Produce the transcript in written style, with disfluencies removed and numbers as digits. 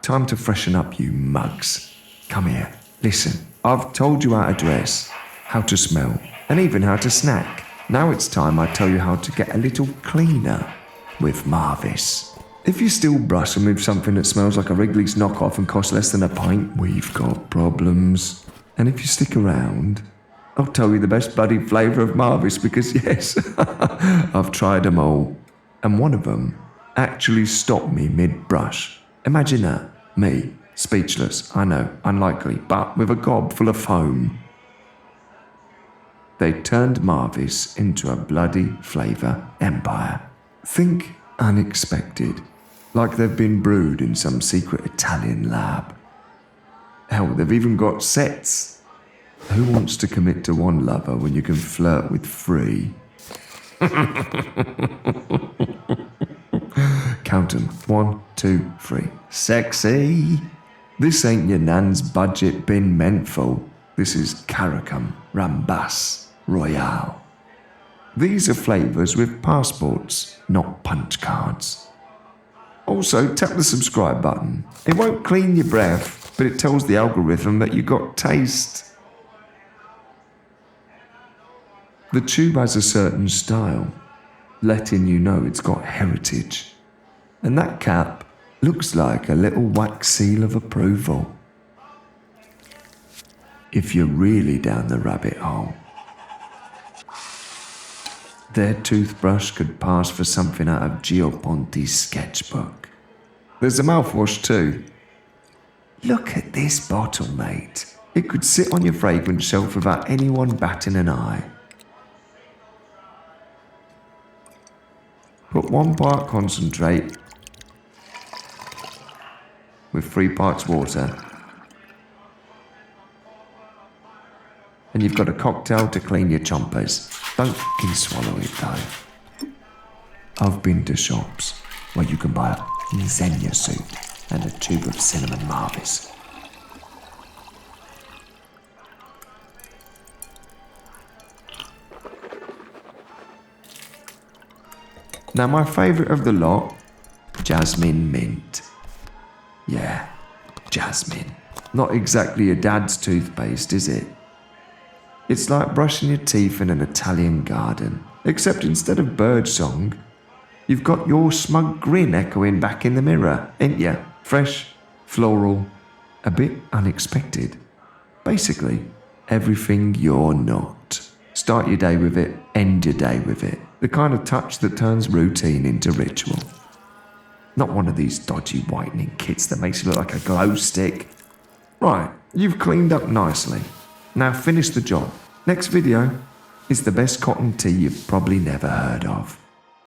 time to freshen up, you mugs. Come here. Listen, I've told you how to dress, how to smell, and even how to snack. Now it's time I tell you how to get a little cleaner with Marvis. If you're still brushing with something that smells like a Wrigley's knockoff and costs less than a pint, we've got problems. And if you stick around, I'll tell you the best bloody flavour of Marvis because yes, I've tried them all. And one of them actually stopped me mid-brush. Imagine that, me, speechless, I know, unlikely, but with a gob full of foam. They turned Marvis into a bloody flavour empire. Think unexpected, like they've been brewed in some secret Italian lab. Hell, they've even got sets. Who wants to commit to one lover when you can flirt with three? Count 'em. 1, 2, 3. Sexy. This ain't your nan's budget bin menthol. This is Caricum Rambas Royale. These are flavours with passports, not punch cards. Also, tap the subscribe button. It won't clean your breath, but it tells the algorithm that you got taste. The tube has a certain style, letting you know it's got heritage. And that cap looks like a little wax seal of approval. If you're really down the rabbit hole, their toothbrush could pass for something out of Gio Ponti's sketchbook. There's a mouthwash too. Look at this bottle, mate. It could sit on your fragrance shelf without anyone batting an eye. Put 1 part concentrate with 3 parts water. And you've got a cocktail to clean your chompers. Don't fucking swallow it though. I've been to shops where you can buy a lasagna soup and a tube of cinnamon Marvis. Now my favourite of the lot, Jasmine Mint. Yeah, Jasmine. Not exactly your dad's toothpaste, is it? It's like brushing your teeth in an Italian garden, except instead of birdsong, you've got your smug grin echoing back in the mirror, ain't ya? Fresh, floral, a bit unexpected. Basically, everything you're not. Start your day with it, end your day with it. The kind of touch that turns routine into ritual. Not one of these dodgy whitening kits that makes you look like a glow stick. Right, you've cleaned up nicely. Now finish the job. Next video is the best cotton tea you've probably never heard of.